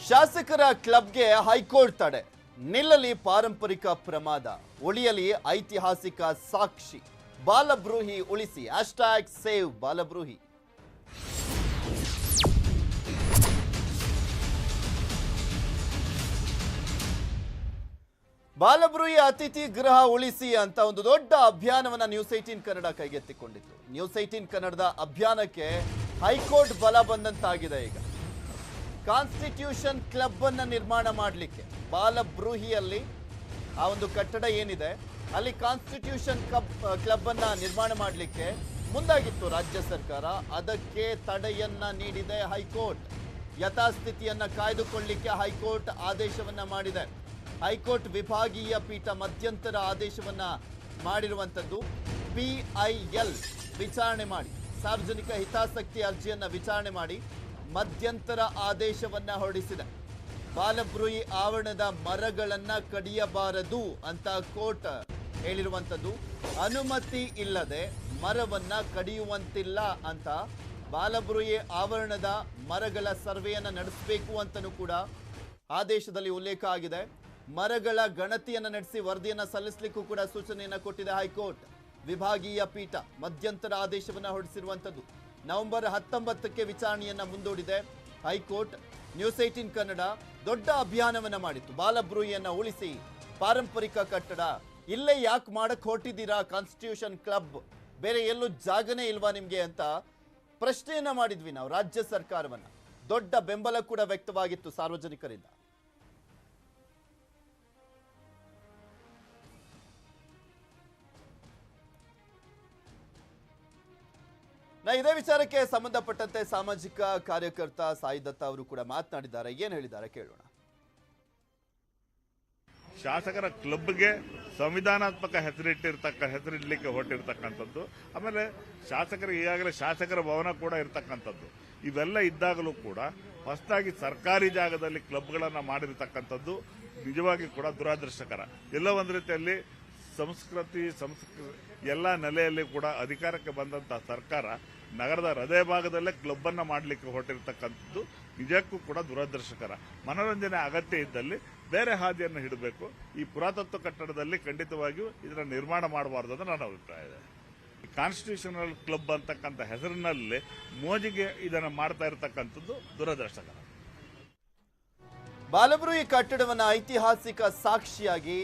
ಶಾಸಕರ ಕ್ಲಬ್ಗೆ ಹೈಕೋರ್ಟ್ ತಡೆ, ನಿಲ್ಲಲಿ ಪಾರಂಪರಿಕ ಪ್ರಮಾದ, ಉಳಿಯಲಿ ಐತಿಹಾಸಿಕ ಸಾಕ್ಷಿ, ಬಾಲಬ್ರೂಹಿ ಉಳಿಸಿ #ಸೇವ್ ಬಾಲಬ್ರೂಹಿ. ಬಾಲಬ್ರೂಹಿ ಅತಿಥಿ ಗೃಹ ಉಳಿಸಿ ಅಂತ ಒಂದು ದೊಡ್ಡ ಅಭಿಯಾನವನ್ನ ನ್ಯೂಸ್ 18 ಕನ್ನಡ ಕೈಗೆತ್ತಿಕೊಂಡಿತ್ತು. ನ್ಯೂಸ್ 18 ಕನ್ನಡದ ಅಭಿಯಾನಕ್ಕೆ ಹೈಕೋರ್ಟ್ ಬಲ ಬಂದಂತಾಗಿದೆ. ಈಗ ಕಾನ್ಸ್ಟಿಟ್ಯೂಷನ್ ಕ್ಲಬ್ ಅನ್ನ ನಿರ್ಮಾಣ ಮಾಡಲಿಕ್ಕೆ ಬಾಲಬ್ರೂಹಿಯಲ್ಲಿ ಆ ಒಂದು ಕಟ್ಟಡ ಏನಿದೆ ಅಲ್ಲಿ ಕಾನ್ಸ್ಟಿಟ್ಯೂಷನ್ ಕ್ಲಬ್ ಅನ್ನ ನಿರ್ಮಾಣ ಮಾಡಲಿಕ್ಕೆ ಮುಂದಾಗಿತ್ತು ರಾಜ್ಯ ಸರ್ಕಾರ. ಅದಕ್ಕೆ ತಡೆಯನ್ನ ನೀಡಿದೆ ಹೈಕೋರ್ಟ್. ಯಥಾಸ್ಥಿತಿಯನ್ನ ಕಾಯ್ದುಕೊಳ್ಳಲಿಕ್ಕೆ ಹೈಕೋರ್ಟ್ ಆದೇಶವನ್ನ ಮಾಡಿದೆ. ಹೈಕೋರ್ಟ್ ವಿಭಾಗೀಯ ಪೀಠ ಮಧ್ಯಂತರ ಆದೇಶವನ್ನ ಮಾಡಿರುವಂಥದ್ದು. PIL ವಿಚಾರಣೆ ಮಾಡಿ, ಸಾರ್ವಜನಿಕ ಹಿತಾಸಕ್ತಿ ಅರ್ಜಿಯನ್ನ ವಿಚಾರಣೆ ಮಾಡಿ ಮಧ್ಯಂತರ ಆದೇಶವನ್ನ ಹೊರಡಿಸಿದೆ. ಬಾಲಬ್ರೂಹಿ ಆವರಣದ ಮರಗಳನ್ನ ಕಡಿಯಬಾರದು ಅಂತ ಕೋರ್ಟ್ ಹೇಳಿರುವಂಥದ್ದು. ಅನುಮತಿ ಇಲ್ಲದೆ ಮರವನ್ನ ಕಡಿಯುವಂತಿಲ್ಲ ಅಂತ ಬಾಲಬ್ರೂಹಿ ಆವರಣದ ಮರಗಳ ಸರ್ವೆಯನ್ನ ನಡೆಸಬೇಕು ಅಂತಲೂ ಕೂಡ ಆದೇಶದಲ್ಲಿ ಉಲ್ಲೇಖ ಆಗಿದೆ. ಮರಗಳ ಗಣತಿಯನ್ನು ನಡೆಸಿ ವರದಿಯನ್ನು ಸಲ್ಲಿಸಲಿಕ್ಕೂ ಕೂಡ ಸೂಚನೆಯನ್ನು ಕೊಟ್ಟಿದೆ ಹೈಕೋರ್ಟ್. ವಿಭಾಗೀಯ ಪೀಠ ಮಧ್ಯಂತರ ಆದೇಶವನ್ನು ಹೊರಡಿಸಿರುವಂಥದ್ದು. ನವೆಂಬರ್ 19ಕ್ಕೆ ವಿಚಾರಣೆಯನ್ನ ಮುಂದೂಡಿದೆ ಹೈಕೋರ್ಟ್. ನ್ಯೂಸ್ 18 ಕನ್ನಡ ದೊಡ್ಡ ಅಭಿಯಾನವನ್ನ ಮಾಡಿತ್ತು. ಬಾಲಬ್ರೂಹಿಯನ್ನ ಉಳಿಸಿ, ಪಾರಂಪರಿಕ ಕಟ್ಟಡ ಇಲ್ಲೇ ಯಾಕೆ ಮಾಡಕ್ ಹೊರಟಿದ್ದೀರಾ, ಕಾನ್ಸ್ಟಿಟ್ಯೂಷನ್ ಕ್ಲಬ್ ಬೇರೆ ಎಲ್ಲೂ ಜಾಗನೇ ಇಲ್ವಾ ನಿಮ್ಗೆ ಅಂತ ಪ್ರಶ್ನೆಯನ್ನ ಮಾಡಿದ್ವಿ ನಾವು ರಾಜ್ಯ ಸರ್ಕಾರವನ್ನ. ದೊಡ್ಡ ಬೆಂಬಲ ಕೂಡ ವ್ಯಕ್ತವಾಗಿತ್ತು ಸಾರ್ವಜನಿಕರಿಂದ. ಇದೇ ವಿಚಾರಕ್ಕೆ ಸಂಬಂಧಪಟ್ಟಂತೆ ಸಾಮಾಜಿಕ ಕಾರ್ಯಕರ್ತ ಸಾಯಿ ದತ್ತ ಅವರು ಕೂಡ ಮಾತನಾಡಿದ್ದಾರೆ. ಏನ್ ಹೇಳಿದ್ದಾರೆ ಕೇಳೋಣ. ಶಾಸಕರ ಕ್ಲಬ್ಗೆ ಸಂವಿಧಾನಾತ್ಮಕ ಹೆಸರಿಡ್ಲಿಕ್ಕೆ ಹೊರಟಿರ್ತಕ್ಕಂಥದ್ದು. ಆಮೇಲೆ ಶಾಸಕರಿಗೆ ಈಗಾಗಲೇ ಶಾಸಕರ ಭವನ ಕೂಡ ಇರತಕ್ಕಂಥದ್ದು. ಇವೆಲ್ಲ ಇದ್ದಾಗಲೂ ಕೂಡ ಹೊಸದಾಗಿ ಸರ್ಕಾರಿ ಜಾಗದಲ್ಲಿ ಕ್ಲಬ್ಗಳನ್ನು ಮಾಡಿರ್ತಕ್ಕಂಥದ್ದು ನಿಜವಾಗಿ ಕೂಡ ದುರಾದೃಷ್ಟಕರ. ಎಲ್ಲ ಒಂದು ರೀತಿಯಲ್ಲಿ ಸಂಸ್ಕೃತಿ ಎಲ್ಲ ನೆಲೆಯಲ್ಲಿ ಕೂಡ ಅಧಿಕಾರಕ್ಕೆ ಬಂದಂತಹ ಸರ್ಕಾರ ನಗರದ ಹೃದಯ ಭಾಗದಲ್ಲೇ ಕ್ಲಬ್ ಅನ್ನ ಮಾಡಲಿಕ್ಕೆ ಹೊರಟಿರ್ತಕ್ಕಂಥದ್ದು ನಿಜಕ್ಕೂ ಕೂಡ ದುರದೃಷ್ಟಕರ. ಮನೋರಂಜನೆ ಅಗತ್ಯ ಇದ್ದಲ್ಲಿ ಬೇರೆ ಹಾದಿಯನ್ನು ಹಿಡಬೇಕು. ಈ ಪುರಾತತ್ವ ಕಟ್ಟಡದಲ್ಲಿ ಖಂಡಿತವಾಗಿಯೂ ಇದರ ನಿರ್ಮಾಣ ಮಾಡಬಾರದು ಅಂತ ನನ್ನ ಅಭಿಪ್ರಾಯ ಇದೆ. ಕಾನ್ಸ್ಟಿಟ್ಯೂಷನಲ್ ಕ್ಲಬ್ ಅಂತಕ್ಕಂಥ ಹೆಸರಿನಲ್ಲಿ ಮೋಜಿಗೆ ಇದನ್ನು ಮಾಡ್ತಾ ಇರತಕ್ಕಂಥದ್ದು ದುರದೃಷ್ಟಕರ. ಬಾಲಬ್ರೂಹಿ ಕಟ್ಟಡವನ್ನ ಐತಿಹಾಸಿಕ ಸಾಕ್ಷಿಯಾಗಿ